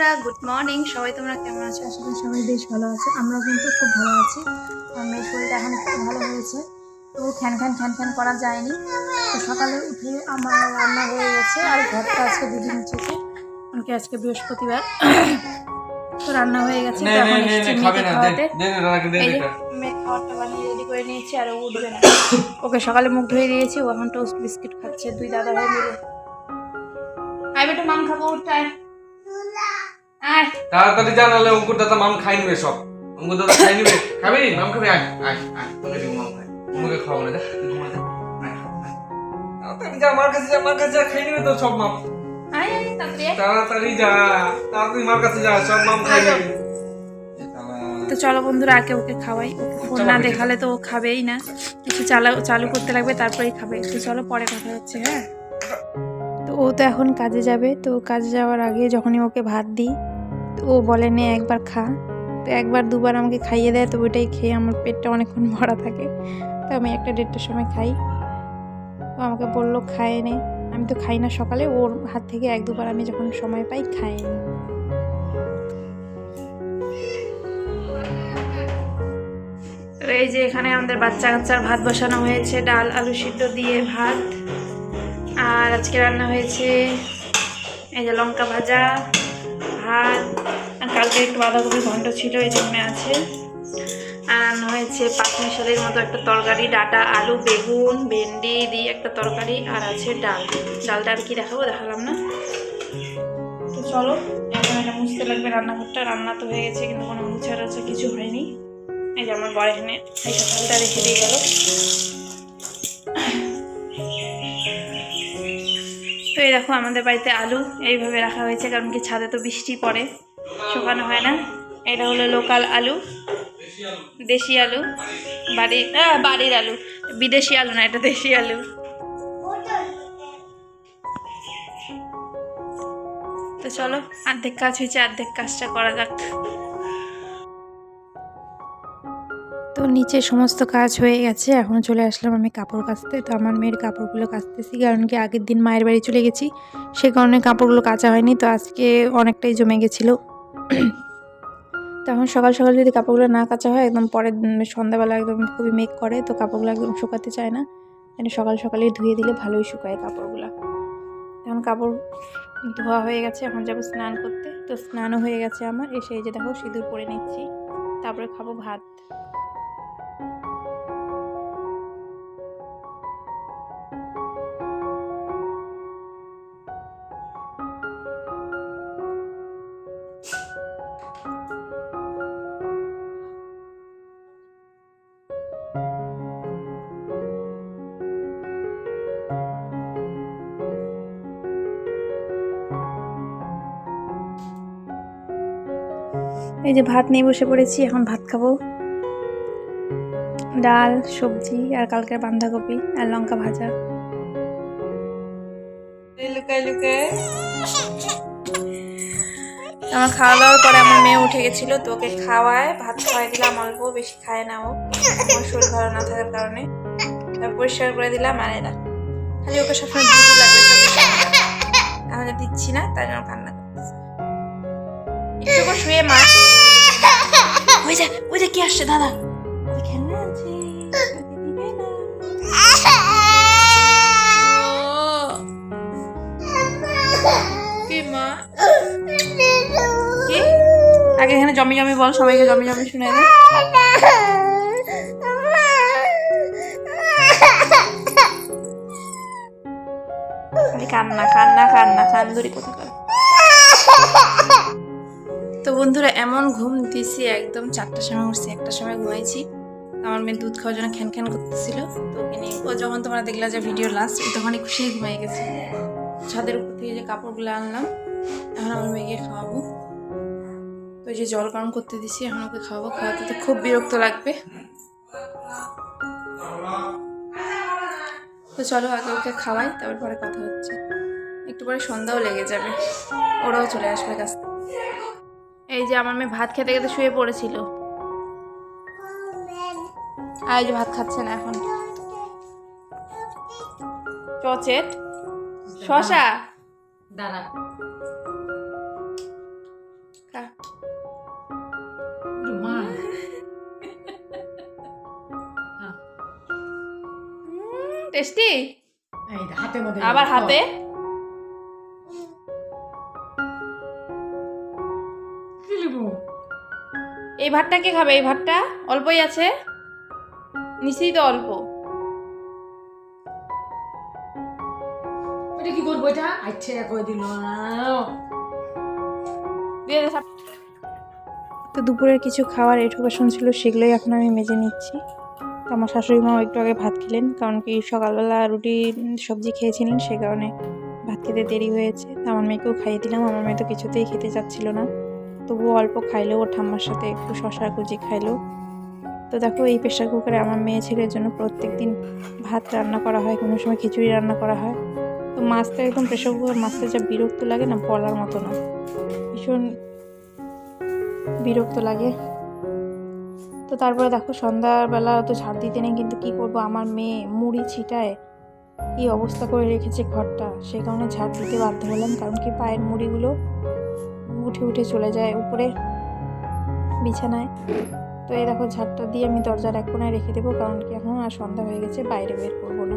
বন্ধুরা, good morning. সবাই তোমরা কেমন আছো? আশা করি সবাই বেশ ভালো আছে। আমরা কিন্তু খুব ভালো আছি। আমার মেয়ের শরীরটা এখন একটু ভালো হয়েছে, তো খ্যান খ্যান করা যায়নি। তো সকালে উঠে আমার রান্না হয়ে গেছে, আর ঘরটা আজকে দিদি মুছেছে, কারণ আজকে বৃহস্পতিবার। তো রান্না হয়ে গেছে, তো এখন এসেছি মেয়েকে খাওয়াতে। এই যে মেয়ে খাওয়ারটা বানিয়ে রেডি করে নিয়েছি, আর ও উঠবে না। ওকে সকালে মুখ ধুয়ে দিয়েছি, ও এখন টোস্ট বিস্কিট খাচ্ছে, দুই দাদা ভাই মিলে। আই বেটা মাম খাবো, উঠায় তাড়াতাড়ি জানালে অঙ্কুর দাদা মাম খাই নিবে সব। অঙ্কুর দাদা খাই নিবে, খাবি মাম খাবি, আয় আয় আয় তোকে দিব মাম খাই, তোমাকে খাওয়াবো না, যা তুই ঘুমা যা, আয় আয় তাড়াতাড়ি যা, আমার কাছে যা, আমার কাছে যা, খাই নিবে তো সব মাম। আয় আয় তাড়াতাড়ি যা, তাড়াতাড়ি মার কাছে যা, সব মাম খাই নিবে। তো চলো বন্ধুরা, আগে ওকে খাওয়াই। ওকে ফোন না দেখালে তো ও খাবেই না, কিছু চালু করতে লাগবে, তারপরেই খাবে। তো চলো, পরে কথা হচ্ছে। হ্যাঁ, তো ও তো এখন কাজে যাবে। তো কাজে যাওয়ার আগে যখনই ওকে ভাত দিই, তো ও বলে নে একবার খা। তো একবার দুবার আমাকে খাইয়ে দেয়, তো ওইটাই খেয়ে আমার পেটটা অনেকক্ষণ ভরা থাকে। তো আমি 1-1:30টার সময় খাই। তো আমাকে বললো খায় নে, আমি তো খাই না সকালে, ওর হাত থেকে 1-2বার আমি যখন সময় পাই খাই নি। তো এই যে এখানে আমাদের বাচ্চা কাচ্চার ভাত বসানো হয়েছে, ডাল আলু সিদ্ধ দিয়ে ভাত। আর আজকে রান্না হয়েছে এই যে লঙ্কা ভাজা, ভাত, আর কালকে একটু বাঁধাকপি ঘন্ট ছিল, এই জন্য আছে। আর রান্না হয়েছে পাঁচমি শালের মতো একটা তরকারি, ডাটা আলু বেগুন ভেন্ডি দিয়ে একটা তরকারি, আর আছে ডালটা আর কি দেখালাম না। তো চলো, এখন এটা মুছতে লাগবে রান্নাঘরটা। রান্না তো হয়ে গেছে, কিন্তু কোনো মুছা টাছা কিছু হয়নি। এই যে আমার বর এখানে এই সকালটা রেখে দিয়ে গেল। তো এই দেখো, আমাদের বাড়িতে আলু এইভাবে রাখা হয়েছে, কারণ কি ছাদে তো বৃষ্টি পড়ে, শুকানো হয় না। এটা হলো লোকাল আলু, দেশি আলু, বাড়ির আলু, বিদেশি আলু না, এটা দেশি আলু। তো চলো, অর্ধেক কাজ হয়েছে, অর্ধেক কাজটা করা যাক। তো নিচে সমস্ত কাজ হয়ে গেছে, এখন চলে আসলাম আমি কাপড় কাচতে। তো আমার মেয়ের কাপড়গুলো কাচতেছি, কারণ কি আগের দিন মায়ের বাড়ি চলে গেছি, সে কারণে কাপড়গুলো কাচা হয়নি। তো আজকে অনেকটাই জমে গেছিলো। তখন সকাল সকাল যদি কাপড়গুলো না কাচা হয়, একদম পরের সন্ধ্যাবেলা একদম খুবই মেঘ করে, তো কাপড়গুলো একদম শুকাতে চায় না। মানে সকাল সকালেই ধুয়ে দিলে ভালোই শুকায় কাপড়গুলো। এখন কাপড় ধোয়া হয়ে গেছে, এখন যাবো স্নান করতে। তো স্নানও হয়ে গেছে আমার। এসে এই যে দেখো সিঁদুর পরে নিচ্ছি, তারপরে খাবো ভাত। এই যে ভাত নিয়ে বসে পড়েছি, এখন ভাত খাবো। ডাল সবজি আর কালকের বাঁধাকপি আর লঙ্কা ভাজা। আমার খাওয়া দাওয়ার পরে আমার মেয়ে উঠে গেছিলো, তো ওকে খাওয়ায় ভাত খাওয়াই দিলাম, অল্প, বেশি খায় না ও, আমার শরীর ভালো না থাকার কারণে। তারপর পরিষ্কার করে দিলাম। আর এরা খালি ওকে সবসময় দুধ লাগবে, এখন দিচ্ছি না, তাই জন্য কান্না করতেছে। একটু শুয়ে মা, ওই যে কি আসছে, দাদা খেলনা আছে, দিবে না। কি মা, কি আগে এখানে জমি জমি বল, সবাইকে জমি জমি শুনে দে। কান্না কান্না কান্না কান্দুরি কোথাকার। তো বন্ধুরা, এমন ঘুম দিয়েছি, একদম 4টার সময় উঠছি, 1টার সময় ঘুমাইছি। আমার মেয়ে দুধ খাওয়ার জন্য খ্যান করতেছিল, তো ওকে নিয়ে ও যখন তোমরা দেখলা যে ভিডিও লাস্ট, তখনই খুশি ঘুমাই গেছে। ছাদের উপর থেকে যে কাপড়গুলো আনলাম, এখন আমার মেয়েকে খাওয়াবো। তো এই যে জল গরম করতে দিছি, এখন ওকে খাওয়াবো। খাওয়াতে তো খুব বিরক্ত লাগবে। তো চলো আগে ওকে খাওয়াই, তারপর পরে কথা হচ্ছে। একটু পরে সন্ধ্যাও লেগে যাবে, ওরাও চলে আসবে কাছ থেকে। এই যে আমার মেয়ে ভাত খেতে খেতে শুয়ে পড়েছিল, আর এই যে ভাত খাচ্ছে না এখন। চচেট, শশা, দাঁড়া, টেস্টি এই দে, হাতের মধ্যে আবার হাতে কি লিবু? এই ভাতটা কে খাবে? এই ভাতটা অল্পই আছে, নিশ্চয়ই তো অল্প। এটা কি করবো এটা? আচ্ছা করে দিল না। দিয়ে দে সব। তো দুপুরের কিছু খাওয়ার এঁঠো বাসন ছিল, সেগুলোই এখন আমি মেজে নিচ্ছি। তো আমার শাশুড়ি মাও একটু আগে ভাত খেলেন, কারণ কি সকালবেলা রুটি সবজি খেয়েছিলেন, সে কারণে ভাত খেতে দেরি হয়েছে। তো আমার মেয়েকেও খাইয়ে দিলাম। আমার মেয়ে তো কিছুতেই খেতে চাচ্ছিল না, তবুও অল্প খাইলো, ওর ঠাম্মার সাথে একটু শশা কুচি খাইলো। তো দেখো, এই প্রেশার কুকারে আমার মেয়ে ছেলের জন্য প্রত্যেক দিন ভাত রান্না করা হয়, কোনো সময় খিচুড়ি রান্না করা হয়। তো মাছটা একদম প্রেশার কুকার মাছটা যা বিরক্ত লাগে না, বলার মতো না, ভীষণ বিরক্ত লাগে। তো তারপরে দেখো, সন্ধ্যাবেলা তো ঝাড় দিতে নেই, কিন্তু কি করব, আমার মেয়ে মুড়ি ছিটায় কি অবস্থা করে রেখেছে ঘরটা, সেই কারণে ঝাড় দিতে বাধ্য হলাম। কারণ কি পায়ের মুড়িগুলো উঠে উঠে চলে যায় উপরে বিছানায়। তো এই দেখো, ঝাড়টা দিয়ে আমি দরজার এক কোণায় রেখে দেবো, কারণ কি এখন আর সন্ধ্যা হয়ে গেছে, বাইরে বের করবো না।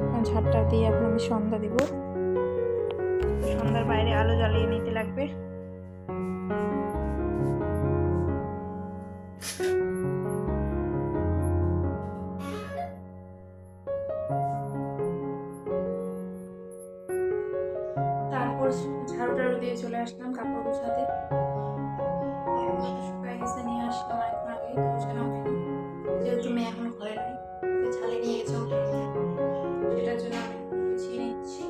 কারণ ঝাড়টা দিয়ে এখন আমি সন্ধ্যা দিব, সন্ধ্যার বাইরে আলো জ্বালিয়ে নিতে লাগবে। তারপর ঝাড়ু টাড়ু দিয়ে চলে আসলাম কাপড় গোছাতে। শুকায় গেছে, নিয়ে আসলাম অনেকক্ষণ আগে, গোছানো হয়নি, যেহেতু মেয়ে এখন ঘরে নাই, ওকে ছালে নিয়ে গেছে ওঠে, সেটার জন্য আমি গুছিয়ে নিচ্ছি।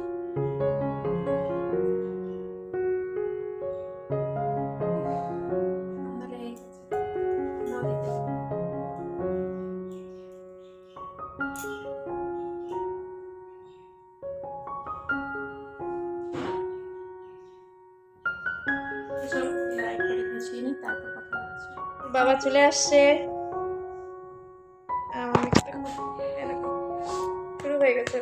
সন্ধ্যা লেগে গেছে, সন্ধ্যাও দিতে হবে। চলো, এবার একটা গুছিয়ে নিই, তারপর কথা হচ্ছে। বাবা চলে আসছে, আমার মেয়েটা খুব এরকম শুরু হয়ে গেছে।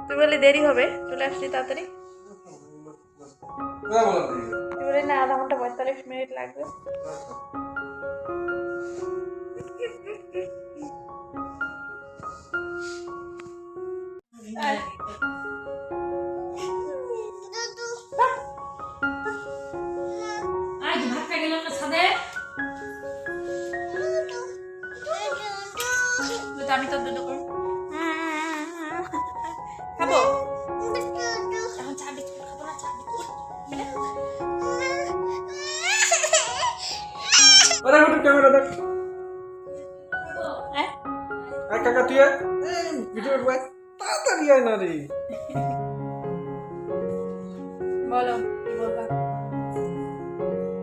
তুই বলে দেরি হবে, চলে আসছি তাড়াতাড়ি। কোথায় বললাম তুই? তুই বলে না, আধা ঘন্টা 45 মিনিট লাগবে। আজ ভাতটা গেল না ছাদে? আমি তো দুটো করে খাবো। এখন চা বিস্কুট খাবো না, চা বিস্কুট আরে ওটা ক্যামেরা দেখ। হ্যাঁ? আয় কাকা তুই আয়। এই ভিডিও বাই তাড়াতাড়ি আয় না রে। বলো কি বলবা।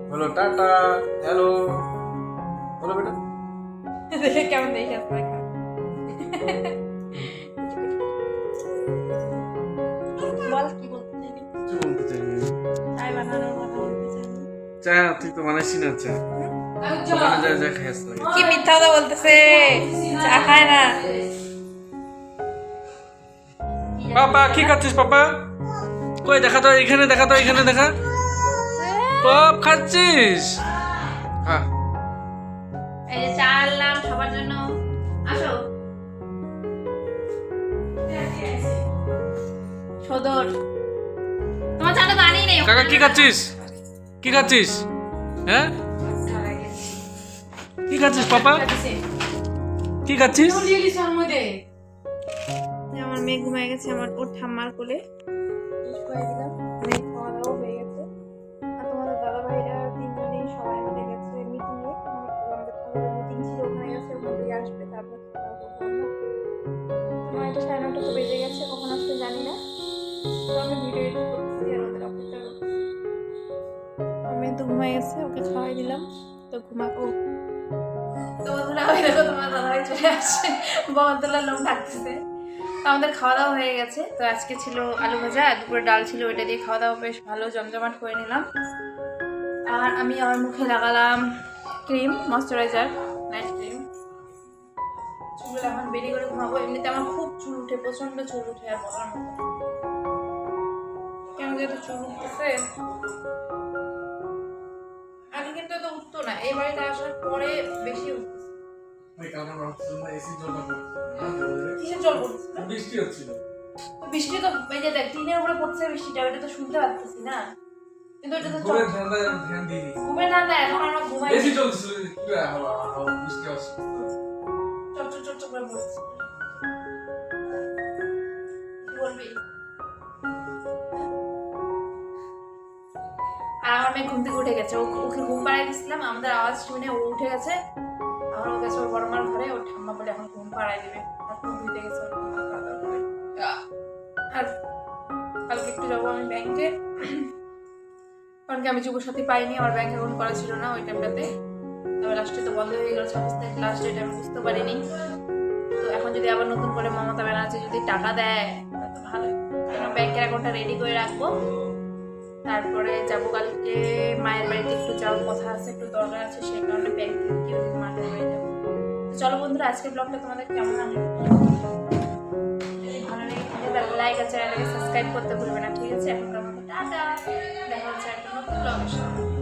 বলো টাটা, হ্যালো, বলো বেটা। দেখে কেমন দেখে আসবে। বল কি বলতে চাইবি? কি বলতে চাইবি? চাই বানানোর কথা বলতে চাইবি। চা তুই তো বানাইছি না চা। আমি দোকানে যা যা খাইস লাগে। কি মিথ্যা কথা বলতেছে, চা খায় না। পাপা কি খাচ্ছিস পাপা? কই দেখা তো, এখানে দেখা তো, এখানে দেখা। পপ খাচ্ছিস? হ্যাঁ। এই যে চা আনলাম সবার জন্য, আসো। সদর তোমার চাটা তো আনি নেই। কাকা কি খাচ্ছিস? কি খাচ্ছিস? হ্যাঁ? কি খাচ্ছিস পাপা? কি খাচ্ছিস? আমার মেয়ে ঘুমিয়ে গেছে, আমার ওর ঠাম্মার কোলে শুয়ে দিলাম। মেয়ে খাওয়া দাওয়া হয়ে গেছে। আর তোমাদের দাদা ভাইরা তিনজনেই সবাই মিলে গেছে মিটিংয়ে, আমাদের খবরের মিটিং ছিল, ওখানে গেছে, ওখান থেকে আসবে, তারপর খাওয়া দাওয়া করবো আমরা। তোমার এটা 9:30 তো বেজে গেছে, কখন আসবে জানি না। তো আমি ভিডিও এডিট করতেছি আর ওদের অপেক্ষা করতেছি। আমার মেয়ে তো ঘুমিয়ে গেছে, ওকে খাওয়াই দিলাম, তো ঘুমাবো। তো বন্ধুরা, ওই দেখো তোমার দাদা ভাই চলে আসছে, বন্ধুরা লোক ডাকতেছে। তো আমাদের খাওয়া দাওয়া হয়ে গেছে। তো আজকে ছিল আলু ভাজা, দুপুরে ডাল ছিল, ওইটা দিয়ে খাওয়া দাওয়া বেশ ভালো জমজমাট করে নিলাম। আর আমি আমার মুখে লাগালাম ক্রিম, ময়শ্চারাইজার, নাইট ক্রিম। চুল এখন বেরি করে ঘুমাবো। এমনিতে আমার খুব চুল উঠে, প্রচন্ড চুল উঠে, আর বলার মতো না। কেন যে এত চুল উঠতেছে, আগে কিন্তু এত উঠতো না, এই বাড়িতে আসার পরে বেশি উঠতেছে। ওই কারণে আমরা ভাবছিলাম না এসি জলটা পড়ছে কিসের জল পড়ছে? বৃষ্টি হচ্ছিল বৃষ্টি তো এই যে দেখ টিনের উপরে পড়ছে বৃষ্টিটা, ওটা তো শুনতে পাচ্ছি না, কিন্তু ওটা তো ঘুরে ধ্যান দিইনি ঘুমে না না, এখন আমরা ঘুমাই। এসি চলছিল কি বৃষ্টি আসছে চট করে পড়ছে। কি বলবি? আর আমার মেয়ে ঘুম থেকে উঠে গেছে, ওকে ঘুম পাড়াই দিচ্ছিলাম, আমাদের আওয়াজ শুনে ও উঠে গেছে। এখন ও গেছে ওর বড় মার ঘরে, ওর ঠাম্মা বলে এখন ঘুম পাড়াই দেবে, আর ঘুম ধুইতে গেছে ওর ঠাম্মা খাওয়া দাওয়া করে। আর কালকে একটু যাবো আমি ব্যাংকে, কারণ কি আমি যুবসাথী পাইনি, আমার ব্যাংক অ্যাকাউন্ট করা ছিল না ওই টাইমটাতে। তবে লাস্টে তো বন্ধ হয়ে গেল 26 তারিখ লাস্ট ডেট, আমি বুঝতে পারিনি। তো এখন যদি আবার নতুন করে মমতা ব্যানার্জি যদি টাকা দেয় তাহলে তো ভালোই, কারণ ব্যাংকের অ্যাকাউন্টটা রেডি করে রাখবো। তারপরে যাবো কালকে মায়ের বাড়িতে, একটু যাওয়ার কথা আছে, একটু দরকার আছে, সেই কারণে ব্যাংক থেকে কেউ মাঠে হয়ে যাবো। তো চলো বন্ধুরা, আজকের ব্লগটা তোমাদের কেমন লাগলো, যদি ভালো লেগে থাকে তাহলে লাইক আর চ্যানেলটাকে সাবস্ক্রাইব করতে ভুলবে না, ঠিক আছে? এখনকার মতো টাটা, দেখা হচ্ছে একটা নতুন ব্লগের সাথে।